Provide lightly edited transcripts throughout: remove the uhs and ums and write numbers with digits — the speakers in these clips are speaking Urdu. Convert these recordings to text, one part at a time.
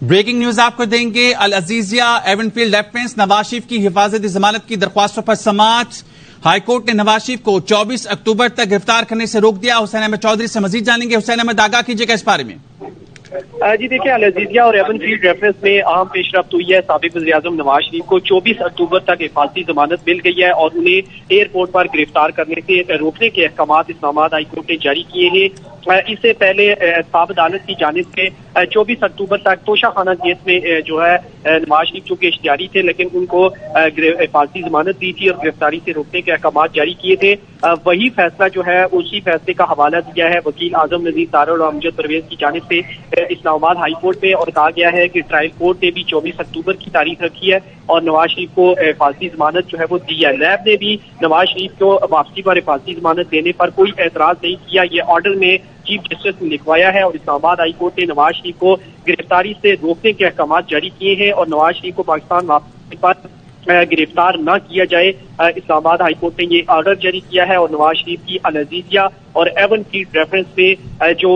بریکنگ نیوز آپ کو دیں گے۔ العزیزیہ even field reference Nawaz Sharif کی حفاظتی ضمانت کی درخواستوں پر سماعت۔ ہائی کورٹ نے نواز شریف کو 24 اکتوبر تک گرفتار کرنے سے روک دیا۔ حسین احمد چودھری سے مزید جانیں گے۔ حسین احمد، آگاہ کیجیے گا اس بارے میں۔ جی دیکھیں، العزیزیہ اور ایون فیلڈ ریفرنس میں اہم پیش رفت ہوئی ہے۔ سابق وزیر اعظم نواز شریف کو 24 اکتوبر تک حفاظتی ضمانت مل گئی ہے اور انہیں ایئرپورٹ پر گرفتار کرنے سے روکنے کے احکامات اسلام آباد ہائی کورٹ نے جاری کیے ہیں۔ اس سے پہلے احتساب عدالت کی جانب سے 24 اکتوبر تک توشہ خانہ کیس میں جو ہے نواز شریف چونکہ اشتہاری تھے لیکن ان کو حفاظتی ضمانت دی تھی اور گرفتاری سے روکنے کے احکامات جاری کیے تھے۔ وہی فیصلہ جو ہے اسی فیصلے کا حوالہ دیا ہے وکیل اعظم نذیر تارڑ اور امجد پرویز کی جانب سے اسلام آباد ہائی کورٹ میں، اور کہا گیا ہے کہ ٹرائل کورٹ نے بھی 24 اکتوبر کی تاریخ رکھی ہے اور نواز شریف کو حفاظتی ضمانت جو ہے وہ دی ہے۔ نیب نے بھی نواز شریف کو واپسی پر حفاظتی ضمانت دینے پر کوئی اعتراض نہیں کیا۔ یہ آرڈر میں چیف جسٹس نے لکھوایا ہے اور اسلام آباد ہائی کورٹ نے نواز شریف کو گرفتاری سے روکنے کے احکامات جاری کیے ہیں اور نواز شریف کو پاکستان واپسی پر گرفتار نہ کیا جائے۔ اسلام آباد ہائی کورٹ نے یہ آرڈر جاری کیا ہے اور نواز شریف کی العزیزیہ اور ایون فیلڈ ریفرنس میں جو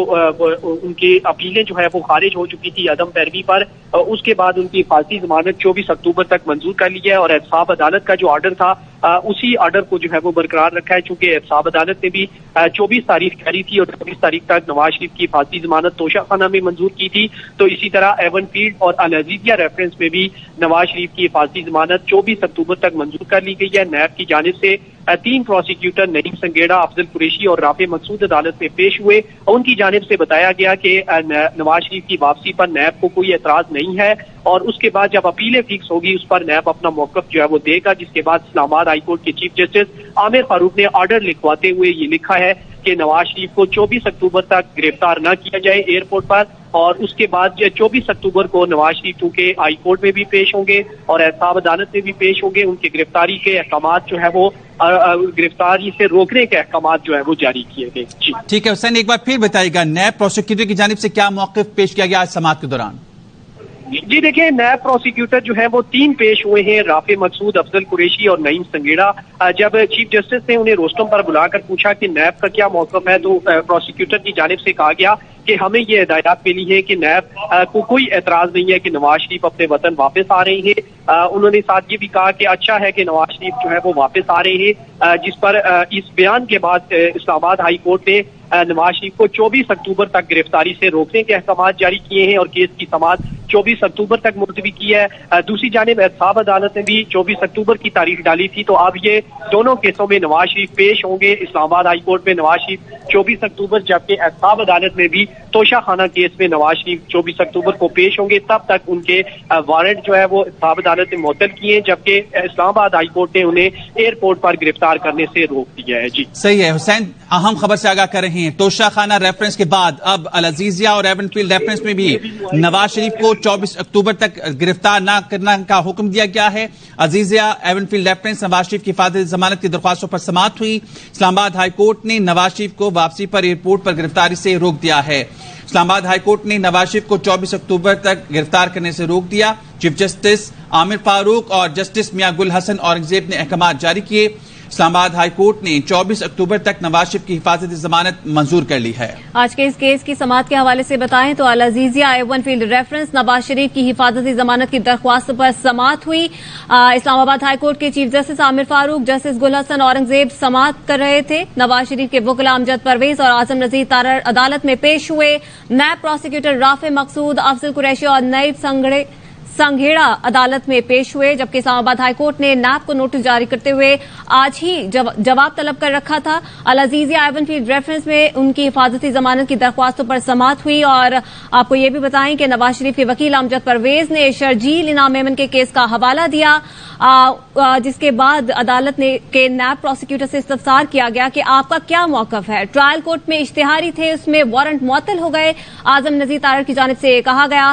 ان کی اپیلیں جو ہے وہ خارج ہو چکی تھی عدم پیروی پر، اس کے بعد ان کی حفاظتی ضمانت 24 اکتوبر تک منظور کر لی ہے اور احتساب عدالت کا جو آرڈر تھا اسی آرڈر کو جو ہے وہ برقرار رکھا ہے، چونکہ احتساب عدالت نے بھی 24 تاریخ کری تھی اور 24 تاریخ تک نواز شریف کی حفاظتی ضمانت توشہ خانہ میں منظور کی تھی۔ تو اسی طرح ایون فیلڈ اور العزیزیہ ریفرنس میں بھی نواز شریف کی حفاظتی ضمانت 24 اکتوبر تک منظور کر لی گئی ہے۔ نیب کی جانب سے 3 پروسیکیوٹر نعیم سنگیڑا، افضل قریشی اور رافع مقصود عدالت میں پیش ہوئے۔ ان کی جانب سے بتایا گیا کہ نواز شریف کی واپسی پر نیب کو کوئی اعتراض نہیں ہے اور اس کے بعد جب اپیلیں فکس ہوگی اس پر نیب اپنا موقف جو ہے وہ دے گا، جس کے بعد اسلام آباد ہائی کورٹ کے چیف جسٹس عامر فاروق نے آرڈر لکھواتے ہوئے یہ لکھا ہے کہ نواز شریف کو 24 اکتوبر تک گرفتار نہ کیا جائے ایئرپورٹ پر، اور اس کے بعد 24 اکتوبر کو نواز شریف چونکہ ہائی کورٹ میں بھی پیش ہوں گے اور احتساب عدالت میں بھی پیش ہوں گے، ان کی گرفتاری کے احکامات جو ہے وہ گرفتاری سے روکنے کے احکامات جو ہے وہ جاری کیے گئے۔ جی ٹھیک ہے حسین، ایک بار پھر بتائیے گا نیب پروسیکیوٹر کی جانب سے کیا موقف پیش کیا گیا آج سماعت کے دوران؟ جی دیکھیں، نیب پروسیکیوٹر جو ہیں وہ 3 پیش ہوئے ہیں، رافع مقصود، افضل قریشی اور نعیم سنگیڑا۔ جب چیف جسٹس نے انہیں روسٹم پر بلا کر پوچھا کہ نیب کا کیا موقف ہے تو پروسیکیوٹر کی جانب سے کہا گیا کہ ہمیں یہ ہدایات ملی ہے کہ نیب کو کوئی اعتراض نہیں ہے کہ نواز شریف اپنے وطن واپس آ رہے ہیں۔ انہوں نے ساتھ یہ بھی کہا کہ اچھا ہے کہ نواز شریف جو ہے وہ واپس آ رہے ہیں، جس پر اس بیان کے بعد اسلام آباد ہائی کورٹ نے نواز شریف کو 24 اکتوبر تک گرفتاری سے روکنے کے احکامات جاری کیے ہیں اور کیس کی سماعت 24 اکتوبر تک ملتوی کی ہے۔ دوسری جانب احتساب عدالت نے بھی 24 اکتوبر کی تاریخ ڈالی تھی، تو اب یہ دونوں کیسوں میں نواز شریف پیش ہوں گے۔ اسلام آباد ہائی کورٹ میں نواز شریف 24 اکتوبر، جبکہ احتساب عدالت میں بھی توشہ خانہ کیس میں نواز شریف 24 اکتوبر کو پیش ہوں گے۔ تب تک ان کے وارنٹ جو ہے وہ احتساب عدالت نے معطل کیے، جبکہ اسلام آباد ہائی کورٹ نے انہیں ایئرپورٹ پر گرفتار کرنے سے روک دیا ہے۔ جی صحیح ہے حسین، اہم خبر سے آگاہ کر رہے ہیں۔ توشہ خانہ ریفرنس کے بعد اب العزیزیہ اور ایون فیلڈ ریفرنس میں بھی نواز شریف کو 24 اکتوبر تک گرفتار نہ کرنے کا حکم دیا گیا ہے۔ Azizia even field reference Nawaz Sharif کی حفاظتی ضمانت کی درخواستوں پر سماعت ہوئی۔ اسلام آباد ہائی کورٹ نے نواز شریف کو واپسی پر ایئرپورٹ پر گرفتاری سے روک دیا ہے۔ اسلام آباد ہائی کورٹ نے نواز شریف کو 24 اکتوبر تک گرفتار کرنے سے روک دیا۔ چیف جسٹس عامر فاروق اور جسٹس میاں گل حسن اورنگزیب نے احکامات جاری کیے۔ اسلام آباد ہائی کورٹ نے 24 اکتوبر تک نواز شریف کی حفاظتی ضمانت منظور کر لی ہے۔ آج کے اس کیس کی سماعت کے حوالے سے بتائیں تو العزیزیہ even field reference Nawaz Sharif کی حفاظتی ضمانت کی درخواست پر سماعت ہوئی۔ اسلام آباد ہائی کورٹ کے چیف جسٹس عامر فاروق، جسٹس گل حسن اورنگزیب سماعت کر رہے تھے۔ نواز شریف کے وکلاء امجد پرویز اور اعظم نذیر تارڑ عدالت میں پیش ہوئے۔ نیب پروسیکیوٹر رافع مقصود، افضل قریشی اور نعیم سنگھیڑا عدالت میں پیش ہوئے، جبکہ اسلام آباد ہائی کورٹ نے نیب کو نوٹس جاری کرتے ہوئے آج ہی جواب طلب کر رکھا تھا۔ العزیزیہ ایون فیلڈ ریفرنس میں ان کی حفاظتی ضمانت کی درخواستوں پر سماعت ہوئی، اور آپ کو یہ بھی بتائیں کہ نواز شریف کے وکیل امجد پرویز نے شرجیل انعام ایمن کے کیس کا حوالہ دیا، جس کے بعد عدالت نے کے نیب پروسیکیوٹر سے استفسار کیا گیا کہ آپ کا کیا موقف ہے۔ ٹرائل کورٹ میں اشتہاری تھے، اس میں وارنٹ معطل ہو گئے۔ اعظم نذیر تارڑ کی جانب سے کہا گیا،